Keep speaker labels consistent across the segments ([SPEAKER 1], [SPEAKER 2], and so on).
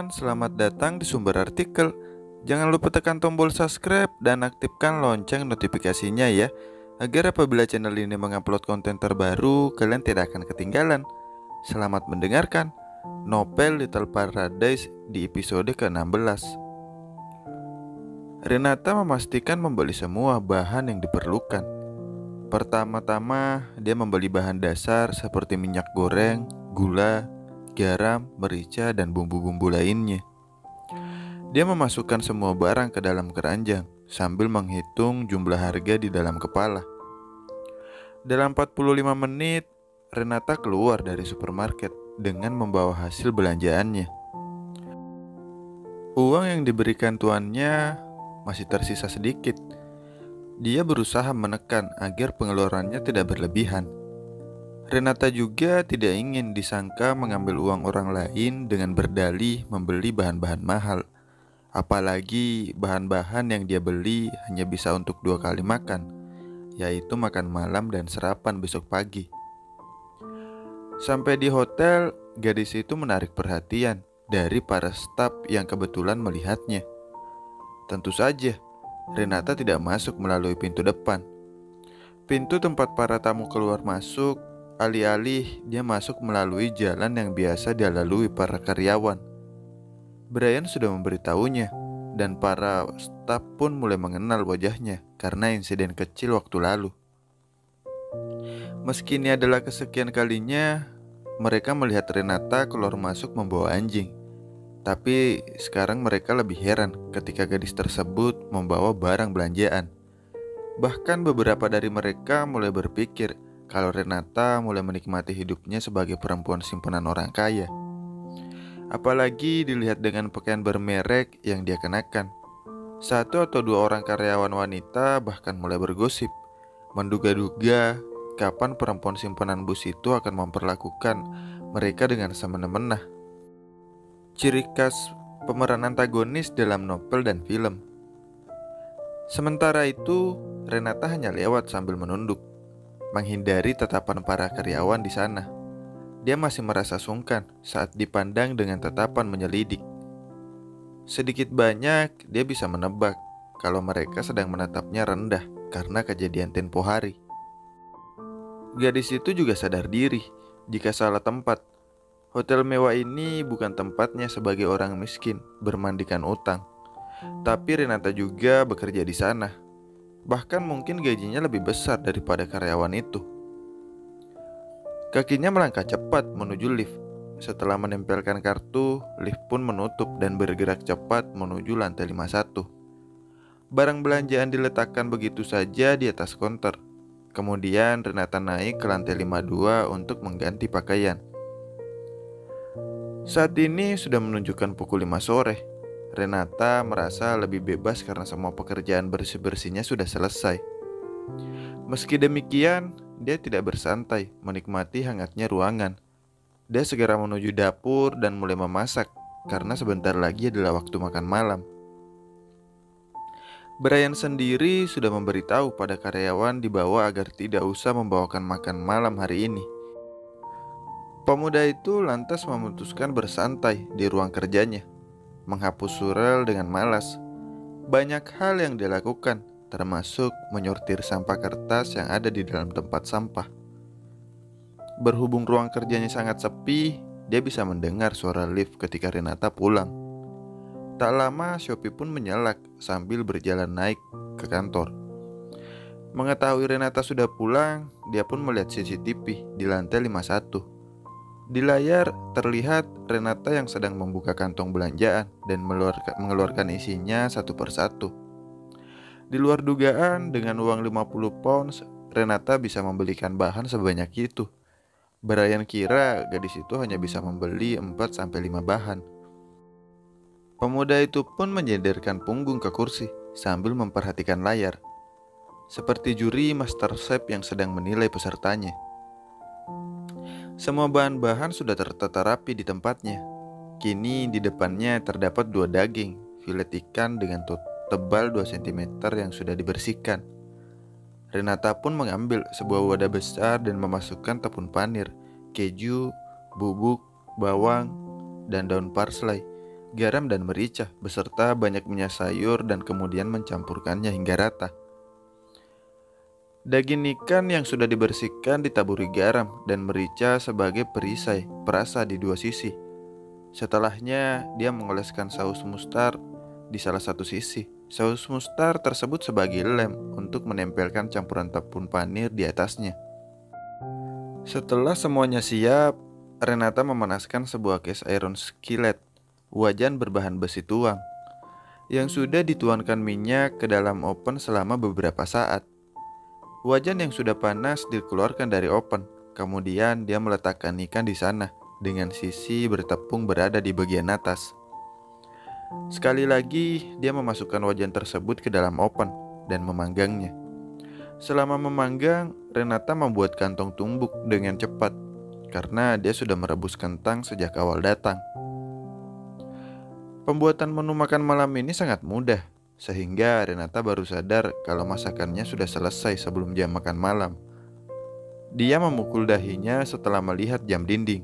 [SPEAKER 1] teman-teman, selamat datang di Sumber Artikel. Jangan lupa tekan tombol subscribe dan aktifkan lonceng notifikasinya ya, agar apabila channel ini mengupload konten terbaru, kalian tidak akan ketinggalan. Selamat mendengarkan novel Little Paradise di episode ke-16. Renata memastikan membeli semua bahan yang diperlukan. Pertama-tama, dia membeli bahan dasar seperti minyak goreng, gula, garam, merica, dan bumbu-bumbu lainnya. Dia memasukkan semua barang ke dalam keranjang sambil menghitung jumlah harga di dalam kepala. Dalam 45 menit, Renata keluar dari supermarket dengan membawa hasil belanjaannya. Uang yang diberikan tuannya masih tersisa sedikit. Dia berusaha menekan agar pengeluarannya tidak berlebihan. Renata juga tidak ingin disangka mengambil uang orang lain dengan berdalih membeli bahan-bahan mahal. Apalagi bahan-bahan yang dia beli hanya bisa untuk 2 kali makan, yaitu makan malam dan sarapan besok pagi. Sampai di hotel, gadis itu menarik perhatian dari para staf yang kebetulan melihatnya. Tentu saja, Renata tidak masuk melalui pintu depan. Pintu tempat para tamu keluar masuk, alih-alih dia masuk melalui jalan yang biasa dilalui para karyawan. Brian sudah memberitahunya, dan para staf pun mulai mengenal wajahnya karena insiden kecil waktu lalu. Meski ini adalah kesekian kalinya mereka melihat Renata keluar masuk membawa anjing. Tapi sekarang mereka lebih heran ketika gadis tersebut membawa barang belanjaan. Bahkan beberapa dari mereka mulai berpikir kalau Renata mulai menikmati hidupnya sebagai perempuan simpanan orang kaya. Apalagi dilihat dengan pakaian bermerek yang dia kenakan. 1 atau 2 orang karyawan wanita bahkan mulai bergosip, menduga-duga kapan perempuan simpanan bus itu akan memperlakukan mereka dengan semena-mena. Ciri khas pemeran antagonis dalam novel dan film. Sementara itu, Renata hanya lewat sambil menunduk, menghindari tatapan para karyawan di sana. Dia masih merasa sungkan saat dipandang dengan tatapan menyelidik. Sedikit banyak dia bisa menebak kalau mereka sedang menatapnya rendah karena kejadian tempo hari. Gadis itu juga sadar diri jika salah tempat. Hotel mewah ini bukan tempatnya sebagai orang miskin bermandikan utang. Tapi Renata juga bekerja di sana. Bahkan mungkin gajinya lebih besar daripada karyawan itu. Kakinya melangkah cepat menuju lift. Setelah menempelkan kartu, lift pun menutup dan bergerak cepat menuju lantai 51. Barang belanjaan diletakkan begitu saja di atas konter. Kemudian Renata naik ke lantai 52 untuk mengganti pakaian. Saat ini sudah menunjukkan pukul 5 sore. Renata merasa lebih bebas karena semua pekerjaan bersih-bersihnya sudah selesai. Meski demikian, dia tidak bersantai menikmati hangatnya ruangan. Dia segera menuju dapur dan mulai memasak karena sebentar lagi adalah waktu makan malam. Brian sendiri sudah memberitahu pada karyawan di bawah agar tidak usah membawakan makan malam hari ini. Pemuda itu lantas memutuskan bersantai di ruang kerjanya, menghapus surel dengan malas. Banyak hal yang dia lakukan, termasuk menyortir sampah kertas yang ada di dalam tempat sampah. Berhubung ruang kerjanya sangat sepi, dia bisa mendengar suara lift ketika Renata pulang. Tak lama Shopee pun menyalak sambil berjalan naik ke kantor. Mengetahui Renata sudah pulang, dia pun melihat CCTV di lantai 51. Di layar terlihat Renata yang sedang membuka kantong belanjaan dan mengeluarkan isinya satu persatu. Di luar dugaan, dengan uang 50 pounds, Renata bisa membelikan bahan sebanyak itu. Brian kira gadis itu hanya bisa membeli 4-5 bahan. Pemuda itu pun menyandarkan punggung ke kursi sambil memperhatikan layar, seperti juri MasterChef yang sedang menilai pesertanya. Semua bahan-bahan sudah tertata rapi di tempatnya. Kini di depannya terdapat 2 daging, filet ikan dengan tebal 2 cm yang sudah dibersihkan. Renata pun mengambil sebuah wadah besar dan memasukkan tepung panir, keju, bubuk, bawang, dan daun parsley. garam dan merica, beserta banyak minyak sayur dan kemudian mencampurkannya hingga rata. Daging ikan yang sudah dibersihkan ditaburi garam dan merica sebagai perisai perasa di dua sisi. Setelahnya, dia mengoleskan saus mustar di salah satu sisi. Saus mustar tersebut sebagai lem untuk menempelkan campuran tepung panir di atasnya. Setelah semuanya siap, Renata memanaskan sebuah cast iron skillet, wajan berbahan besi tuang, yang sudah dituangkan minyak ke dalam oven selama beberapa saat. Wajan yang sudah panas dikeluarkan dari oven, kemudian dia meletakkan ikan di sana, dengan sisi bertepung berada di bagian atas. Sekali lagi, dia memasukkan wajan tersebut ke dalam oven dan memanggangnya. Selama memanggang, Renata membuat kantong tumbuk dengan cepat, karena dia sudah merebus kentang sejak awal datang. Pembuatan menu makan malam ini sangat mudah, sehingga Renata baru sadar kalau masakannya sudah selesai sebelum jam makan malam. Dia memukul dahinya setelah melihat jam dinding.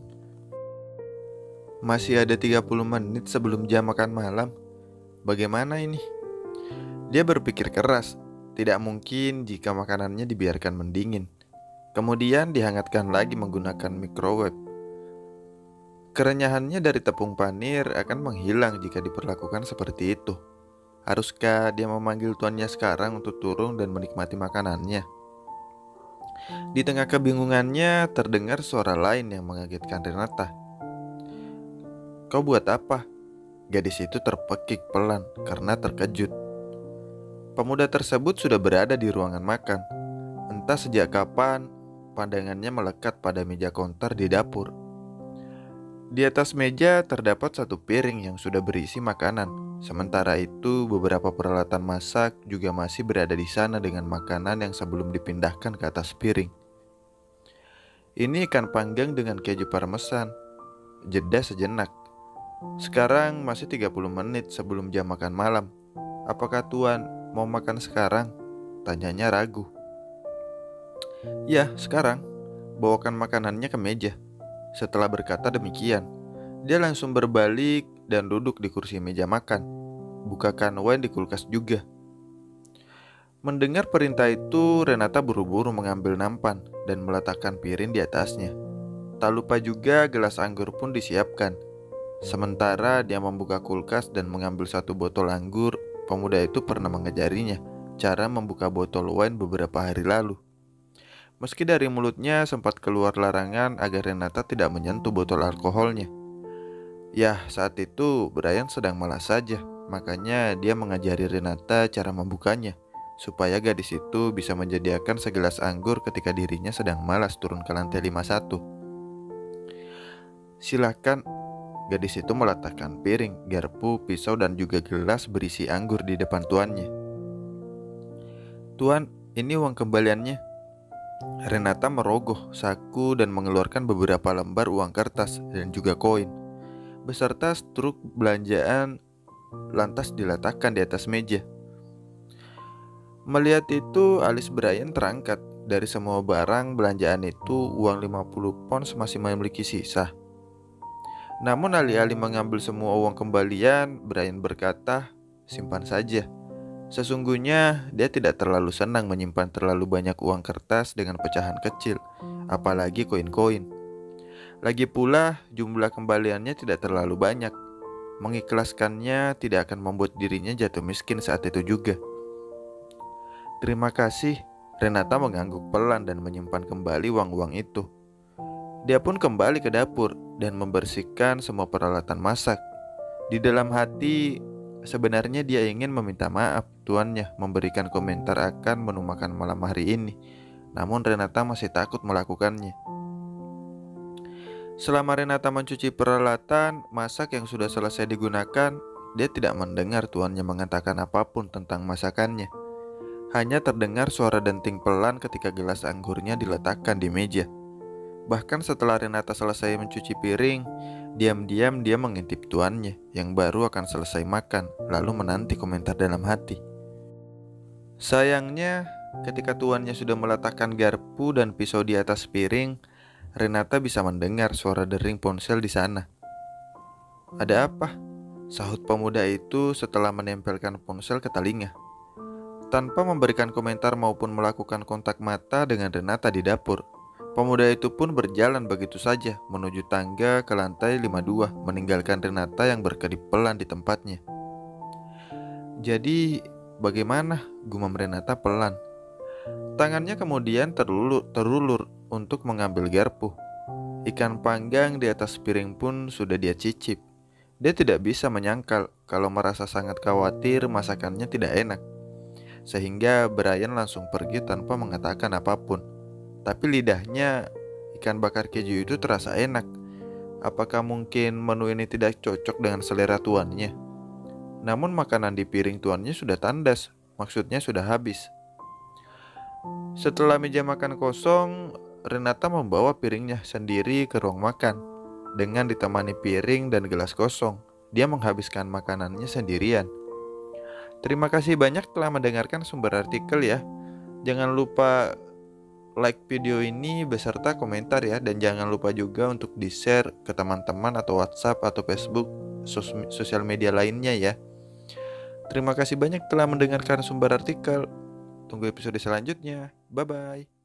[SPEAKER 1] Masih ada 30 menit sebelum jam makan malam. Bagaimana ini? Dia berpikir keras, tidak mungkin jika makanannya dibiarkan mendingin, kemudian dihangatkan lagi menggunakan microwave. Kerenyahannya dari tepung panir akan menghilang jika diperlakukan seperti itu. Haruskah dia memanggil tuannya sekarang untuk turun dan menikmati makanannya? Di tengah kebingungannya, terdengar suara lain yang mengagetkan Renata. "Kau buat apa?" Gadis itu terpekik pelan karena terkejut. Pemuda tersebut sudah berada di ruangan makan. Entah sejak kapan, pandangannya melekat pada meja counter di dapur. Di atas meja terdapat satu piring yang sudah berisi makanan. Sementara itu, beberapa peralatan masak juga masih berada di sana dengan makanan yang sebelum dipindahkan ke atas piring. Ini ikan panggang dengan keju parmesan. Jeda sejenak. Sekarang masih 30 menit sebelum jam makan malam. "Apakah Tuan mau makan sekarang?" tanyanya ragu. "Ya, sekarang. Bawakan makanannya ke meja." Setelah berkata demikian, dia langsung berbalik dan duduk di kursi meja makan. Bukakan wine di kulkas juga. Mendengar perintah itu, Renata buru-buru mengambil nampan dan meletakkan piring di atasnya. Tak lupa juga gelas anggur pun disiapkan. Sementara dia membuka kulkas dan mengambil satu botol anggur, pemuda itu pernah mengajarinya cara membuka botol wine beberapa hari lalu. Meski dari mulutnya sempat keluar larangan agar Renata tidak menyentuh botol alkoholnya. Ya, saat itu Brian sedang malas saja, makanya dia mengajari Renata cara membukanya, supaya gadis itu bisa menyediakan segelas anggur ketika dirinya sedang malas turun ke lantai 51. "Silakan." Gadis itu meletakkan piring, garpu, pisau, dan juga gelas berisi anggur di depan tuannya. "Tuan, ini uang kembaliannya." Renata merogoh saku dan mengeluarkan beberapa lembar uang kertas dan juga koin, beserta struk belanjaan lantas diletakkan di atas meja. Melihat itu, alis Brian terangkat. Dari semua barang belanjaan itu, uang 50 pounds masih memiliki sisa. Namun alih-alih mengambil semua uang kembalian, Brian berkata, "Simpan saja. Sesungguhnya dia tidak terlalu senang menyimpan terlalu banyak uang kertas dengan pecahan kecil, apalagi koin-koin. Lagi pula jumlah kembaliannya tidak terlalu banyak. Mengikhlaskannya tidak akan membuat dirinya jatuh miskin saat itu juga." "Terima kasih." Renata mengangguk pelan dan menyimpan kembali uang-uang itu. Dia pun kembali ke dapur dan membersihkan semua peralatan masak. Di dalam hati, sebenarnya dia ingin meminta maaf tuannya memberikan komentar akan menu makan malam hari ini. Namun Renata masih takut melakukannya. Selama Renata mencuci peralatan masak yang sudah selesai digunakan, dia tidak mendengar tuannya mengatakan apapun tentang masakannya. Hanya terdengar suara denting pelan ketika gelas anggurnya diletakkan di meja. Bahkan setelah Renata selesai mencuci piring, diam-diam dia mengintip tuannya yang baru akan selesai makan, lalu menanti komentar dalam hati. Sayangnya, ketika tuannya sudah meletakkan garpu dan pisau di atas piring, Renata bisa mendengar suara dering ponsel di sana. "Ada apa?" sahut pemuda itu setelah menempelkan ponsel ke telinga. Tanpa memberikan komentar maupun melakukan kontak mata dengan Renata di dapur, pemuda itu pun berjalan begitu saja menuju tangga ke lantai 52, meninggalkan Renata yang berkedip pelan di tempatnya. "Jadi, bagaimana?" gumam Renata pelan. Tangannya kemudian terulur untuk mengambil garpu. Ikan panggang di atas piring pun sudah dia cicip. Dia tidak bisa menyangkal kalau merasa sangat khawatir masakannya tidak enak, sehingga Brian langsung pergi tanpa mengatakan apapun. Tapi lidahnya, ikan bakar keju itu terasa enak. Apakah mungkin menu ini tidak cocok dengan selera tuannya? Namun makanan di piring tuannya sudah tandas, maksudnya sudah habis. Setelah meja makan kosong, Renata membawa piringnya sendiri ke ruang makan. Dengan ditemani piring dan gelas kosong, dia menghabiskan makanannya sendirian. Terima kasih banyak telah mendengarkan sumber artikel ya. Jangan lupa like video ini beserta komentar ya. Dan jangan lupa juga untuk di-share ke teman-teman atau WhatsApp atau Facebook, sosial media lainnya ya. Terima kasih banyak telah mendengarkan sumber artikel. Tunggu episode selanjutnya. Bye-bye.